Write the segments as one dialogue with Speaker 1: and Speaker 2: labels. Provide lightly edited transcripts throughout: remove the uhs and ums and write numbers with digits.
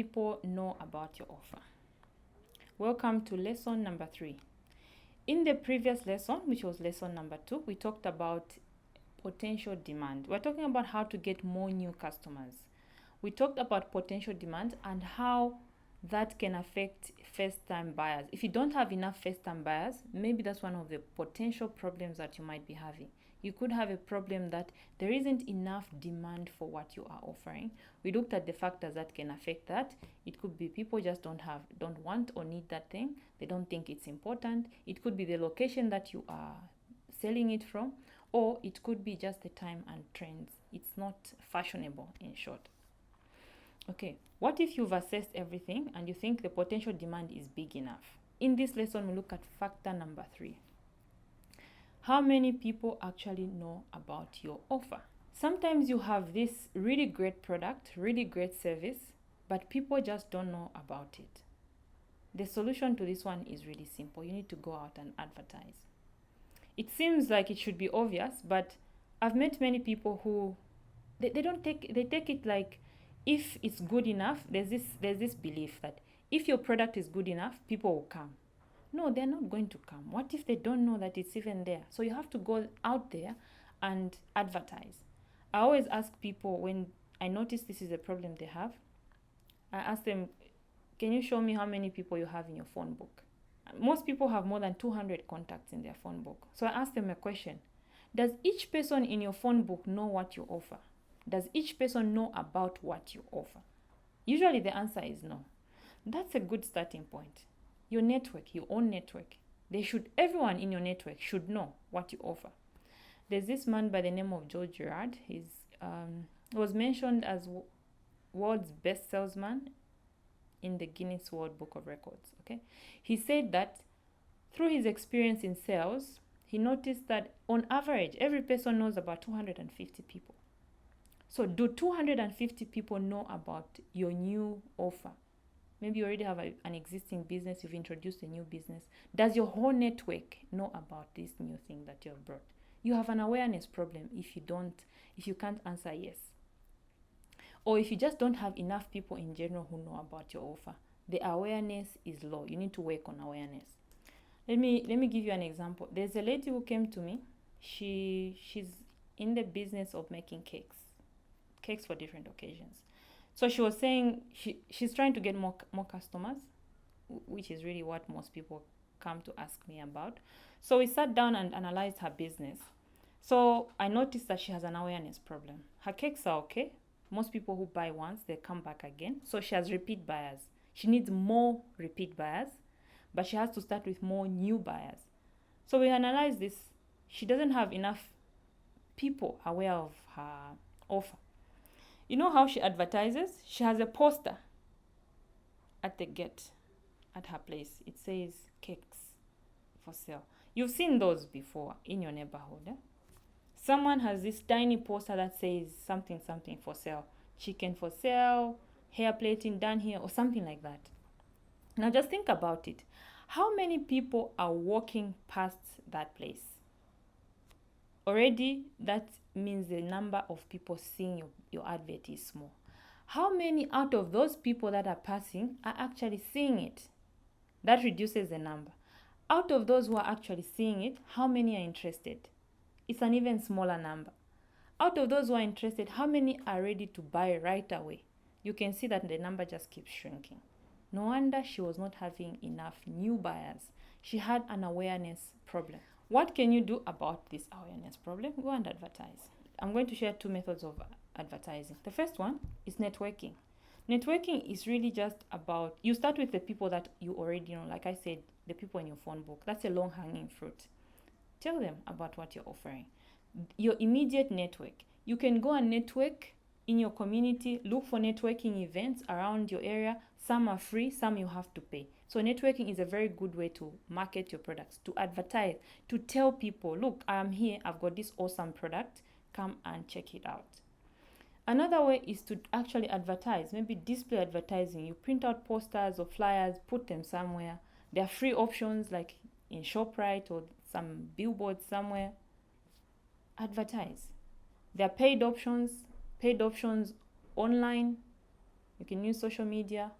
Speaker 1: people know about your offer? Welcome to lesson number 3. In the previous lesson, which was lesson number 2, we talked about potential demand. We're talking about how to get more new customers. We talked about potential demand and how that can affect first-time buyers. If you don't have enough first-time buyers, maybe that's one of the potential problems that you might be having. You could have a problem that there isn't enough demand for what you are offering. We looked at the factors that can affect that. It could be people just don't want or need that thing. They don't think it's important. It could be the location that you are selling it from, or it could be just the time and trends. It's not fashionable, in short. Okay, what if you've assessed everything and you think the potential demand is big enough? In this lesson, we look at factor number 3. How many people actually know about your offer? Sometimes you have this really great product, really great service, but people just don't know about it. The solution to this one is really simple. You need to go out and advertise. It seems like it should be obvious, but I've met many people who they take it like, if it's good enough, there's this belief that if your product is good enough, people will come. No, they're not going to come. What if they don't know that it's even there? So you have to go out there and advertise. I always ask people, when I notice this is a problem they have, I ask them, can you show me how many people you have in your phone book? Most people have more than 200 contacts in their phone book. So I ask them a question. Does each person in your phone book know what you offer? Does each person know about what you offer? Usually the answer is no. That's a good starting point. Your network, your own network, everyone in your network should know what you offer. There's this man by the name of George Girard. He was mentioned as world's best salesman in the Guinness World Book of Records. Okay, he said that through his experience in sales, he noticed that on average, every person knows about 250 people. So do 250 people know about your new offer? Maybe you already have an existing business, you've introduced a new business. Does your whole network know about this new thing that you have brought? You have an awareness problem if you can't answer yes. Or if you just don't have enough people in general who know about your offer. The awareness is low. You need to work on awareness. Let me give you an example. There's a lady who came to me. She's in the business of making cakes for different occasions. So she was saying she's trying to get more customers, which is really what most people come to ask me about. So we sat down and analyzed her business. So I noticed that she has an awareness problem. Her cakes are okay. Most people who buy once, they come back again. So she has repeat buyers. She needs more repeat buyers, but she has to start with more new buyers. So we analyzed this. She doesn't have enough people aware of her offer. You know how she advertises? She has a poster at the gate at her place. It says cakes for sale. You've seen those before in your neighborhood. Eh? Someone has this tiny poster that says something for sale. Chicken for sale, hair plating done here, or something like that. Now just think about it. How many people are walking past that place? Already, that means the number of people seeing your advert is small. How many out of those people that are passing are actually seeing it? That reduces the number. Out of those who are actually seeing it, how many are interested? It's an even smaller number. Out of those who are interested, how many are ready to buy right away? You can see that the number just keeps shrinking. No wonder she was not having enough new buyers. She had an awareness problem. What can you do about this awareness problem? Go and advertise. I'm going to share 2 methods of advertising. The first one is networking. Networking is really just about, you start with the people that you already know. Like I said, the people in your phone book. That's a long-hanging fruit. Tell them about what you're offering. Your immediate network. You can go and network in your community. Look for networking events around your area. Some are free, some you have to pay. So networking is a very good way to market your products, to advertise, to tell people, look, I'm here, I've got this awesome product, come and check it out. Another way is to actually advertise, maybe display advertising. You print out posters or flyers, put them somewhere. There are free options like in ShopRite or some billboards somewhere. Advertise. There are paid options online. You can use social media.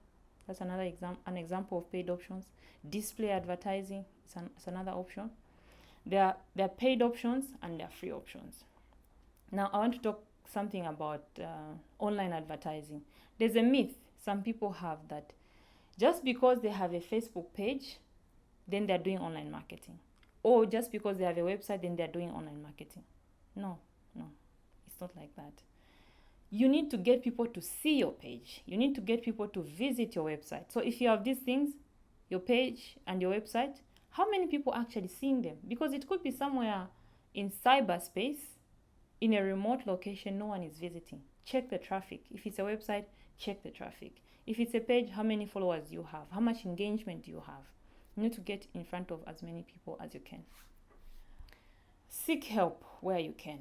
Speaker 1: That's another an example of paid options. Display advertising is another option. There are paid options and there are free options. Now I want to talk something about online advertising. There's a myth some people have that just because they have a Facebook page, then they're doing online marketing. Or just because they have a website, then they're doing online marketing. No, it's not like that. You need to get people to see your page. You need to get people to visit your website. So if you have these things, your page and your website, how many people are actually seeing them? Because it could be somewhere in cyberspace, in a remote location, no one is visiting. Check the traffic. If it's a website, check the traffic. If it's a page, how many followers do you have? How much engagement do you have? You need to get in front of as many people as you can. Seek help where you can.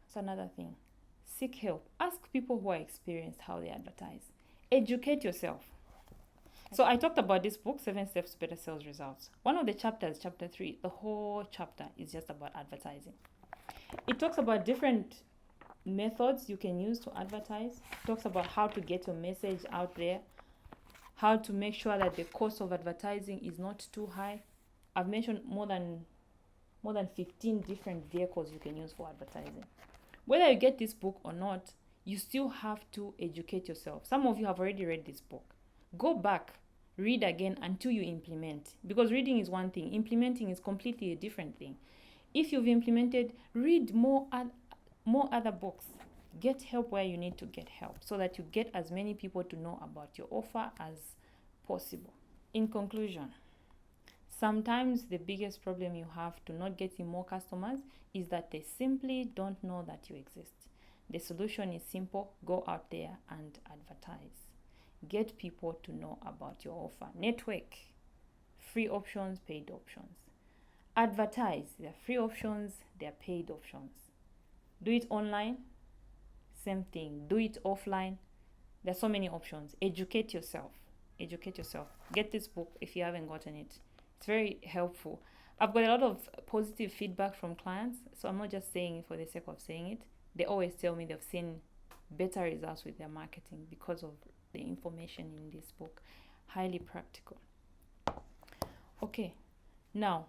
Speaker 1: That's another thing. Seek help. Ask people who are experienced how they advertise. Educate yourself. So I talked about this book, 7 Steps to Better Sales Results. One of the chapters, chapter 3, the whole chapter is just about advertising. It talks about different methods you can use to advertise. It talks about how to get your message out there, how to make sure that the cost of advertising is not too high. I've mentioned more than 15 different vehicles you can use for advertising. Whether you get this book or not, you still have to educate yourself. Some of you have already read this book. Go back, read again until you implement. Because reading is one thing, implementing is completely a different thing. If you've implemented, read more other books. Get help where you need to get help so that you get as many people to know about your offer as possible. In conclusion, sometimes the biggest problem you have to not getting more customers is that they simply don't know that you exist. The solution is simple. Go out there and advertise. Get people to know about your offer. Network. Free options, paid options. Advertise. There are free options, there are paid options. Do it online. Same thing. Do it offline. There are so many options. Educate yourself. Get this book if you haven't gotten it. It's very helpful. I've got a lot of positive feedback from clients, so I'm not just saying it for the sake of saying it. They always tell me they've seen better results with their marketing because of the information in this book. Highly practical. Okay, now,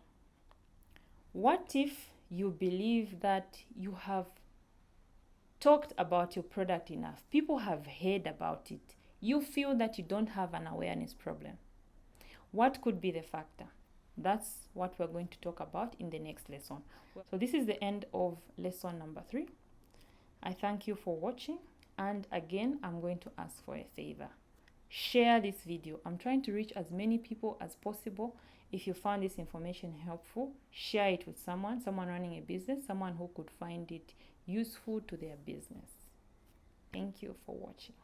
Speaker 1: what if you believe that you have talked about your product enough? People have heard about it. You feel that you don't have an awareness problem. What could be the factor? That's what we're going to talk about in the next lesson. So this is the end of lesson number 3. I thank you for watching. And again, I'm going to ask for a favor. Share this video. I'm trying to reach as many people as possible. If you found this information helpful, share it with someone running a business, someone who could find it useful to their business. Thank you for watching.